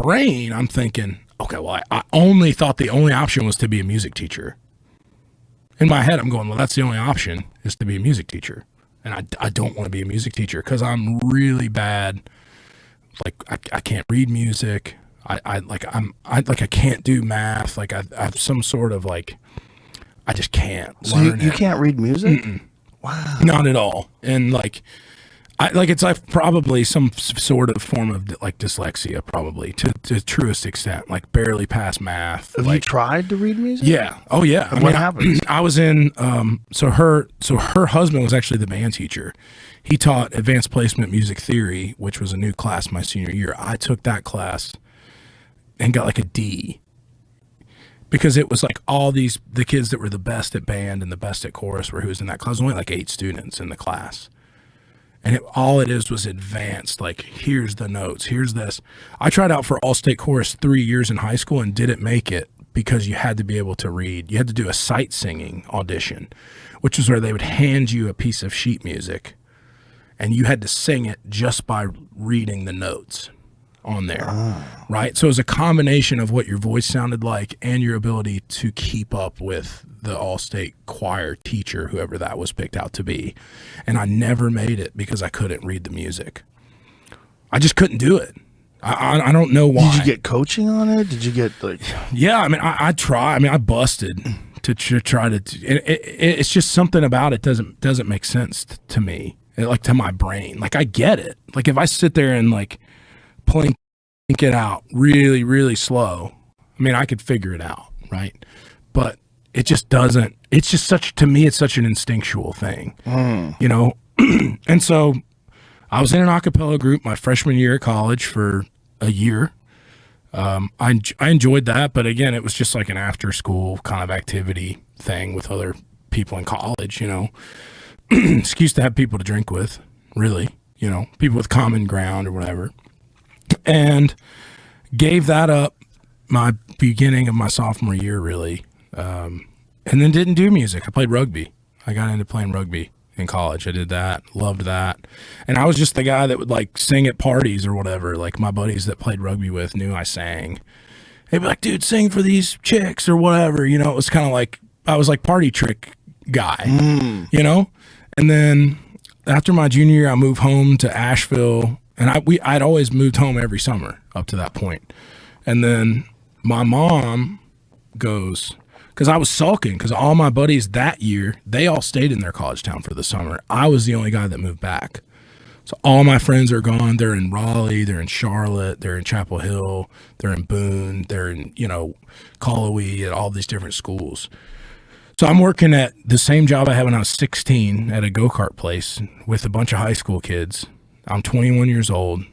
brain, I'm thinking, okay, well, I only thought the only option was to be a music teacher. In my head, I'm going, well, that's the only option is to be a music teacher. And I don't want to be a music teacher because I'm really bad. Like, I can't read music. I can't do math. Like, I have some sort of, like, I just can't learn you can't read music? Mm-mm. Wow. Not at all. And, like, it's like probably some sort of form of like dyslexia, probably to the truest extent, like barely pass math. Have you tried to read music? Yeah. Oh yeah. What happened? I was in, so her husband was actually the band teacher. He taught advanced placement music theory, which was a new class my senior year. I took that class and got like a D because it was like the kids that were the best at band and the best at chorus who was in that class. Only like 8 students in the class. And all it was advanced, like, here's the notes, here's this. I tried out for all-state chorus 3 years in high school and didn't make it because you had to be able to read. You had to do a sight singing audition, which is where they would hand you a piece of sheet music, and you had to sing it just by reading the notes on there, right? So it was a combination of what your voice sounded like and your ability to keep up with the all-state choir teacher, whoever that was picked out to be. And I never made it because I couldn't read the music. I just couldn't do it. I don't know why. Did you get coaching on it? Did you get like... Yeah, I mean, I try. I mean, I busted to try to... It's just something about it doesn't make sense to me, like to my brain. Like, I get it. Like, if I sit there and like plink it out really, really slow, I mean, I could figure it out, right? But it just doesn't, it's just to me, it's such an instinctual thing, you know? And so I was in an a cappella group my freshman year at college for a year. I enjoyed that, but again, it was just like an after school kind of activity thing with other people in college, you know? Excuse to have people to drink with, really, you know, people with common ground or whatever. And gave that up my beginning of my sophomore year, really. And then didn't do music. I played rugby. I got into playing rugby in college. I did that, loved that. And I was just the guy that would like sing at parties or whatever. Like my buddies that played rugby with knew I sang. They'd be like, dude, sing for these chicks or whatever. You know, it was kind of like, I was like party trick guy, you know? And then after my junior year, I moved home to Asheville. And I'd always moved home every summer up to that point. And then my mom goes, because I was sulking, because all my buddies that year, they all stayed in their college town for the summer. I was the only guy that moved back. So all my friends are gone. They're in Raleigh, they're in Charlotte, they're in Chapel Hill, they're in Boone, they're in, you know, Colowee, at all these different schools. So I'm working at the same job I had when I was 16 at a go-kart place with a bunch of high school kids. I'm 21 years old.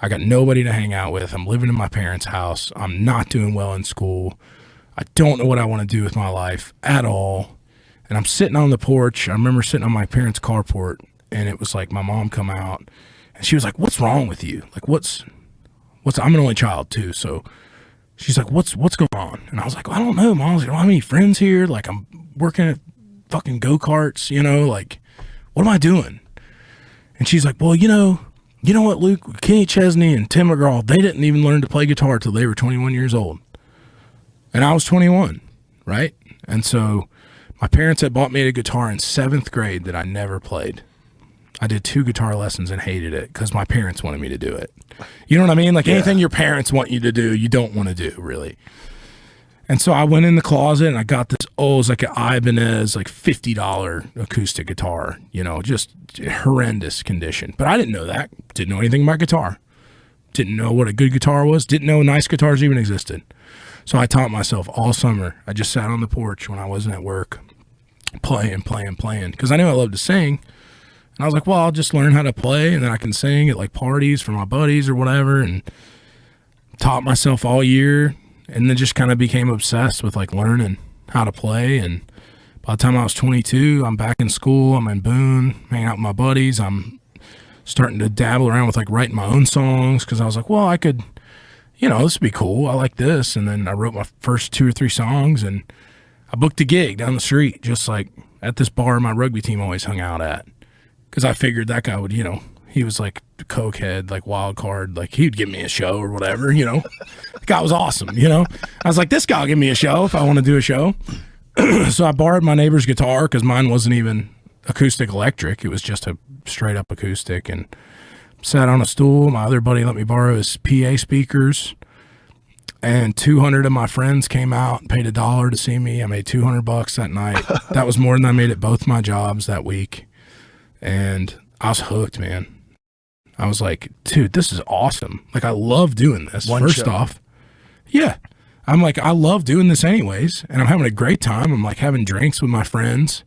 I got nobody to hang out with. I'm living in my parents' house. I'm not doing well in school. I don't know what I want to do with my life at all. And I'm sitting on the porch. I remember sitting on my parents' carport, and it was like my mom come out, and she was like, "What's wrong with you? Like, what's? I'm an only child too, so she's like, what's going on?" And I was like, "I don't know, Mom. I don't have any friends here. Like, I'm working at fucking go-karts, you know, like, what am I doing?" And she's like, "Well, you know what, Luke? Kenny Chesney and Tim McGraw, they didn't even learn to play guitar till they were 21 years old. And I was 21, right? And so my parents had bought me a guitar in 7th grade that I never played. I did 2 guitar lessons and hated it because my parents wanted me to do it. You know what I mean? Like anything your parents want you to do, you don't want to do, really. And so I went in the closet and I got this, it was like an Ibanez, like $50 acoustic guitar, you know, just horrendous condition. But I didn't know that. Didn't know anything about guitar. Didn't know what a good guitar was. Didn't know nice guitars even existed. So I taught myself all summer. I just sat on the porch when I wasn't at work, playing, because I knew I loved to sing. And I was like, well, I'll just learn how to play, and then I can sing at like parties for my buddies or whatever, and taught myself all year. And then just kind of became obsessed with like learning how to play. And by the time I was 22, I'm back in school. I'm in Boone, hanging out with my buddies. I'm starting to dabble around with like writing my own songs because I was like, well, I could, you know, this would be cool. I like this. And then I wrote my first 2 or 3 songs, and I booked a gig down the street, just like at this bar my rugby team always hung out at, because I figured that guy would, you know, He was like cokehead, like wild card. Like he'd give me a show or whatever, you know. The guy was awesome, you know. I was like, this guy will give me a show if I want to do a show. So I borrowed my neighbor's guitar because mine wasn't even acoustic electric. It was just a straight up acoustic, and sat on a stool. My other buddy let me borrow his PA speakers, and 200 of my friends came out and paid $1 to see me. I made $200 that night. That was more than I made at both my jobs that week. And I was hooked, man. I was like, dude, this is awesome. Like, I love doing this. First off, yeah. I'm like, I love doing this anyways, and I'm having a great time. I'm like having drinks with my friends.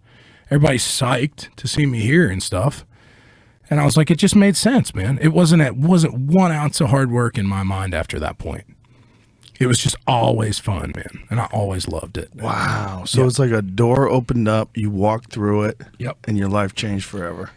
Everybody's psyched to see me here and stuff. And I was like, it just made sense, man. It wasn't 1 ounce of hard work in my mind after that point. It was just always fun, man. And I always loved it. Wow. So it's like a door opened up, you walked through it, Yep. and your life changed forever.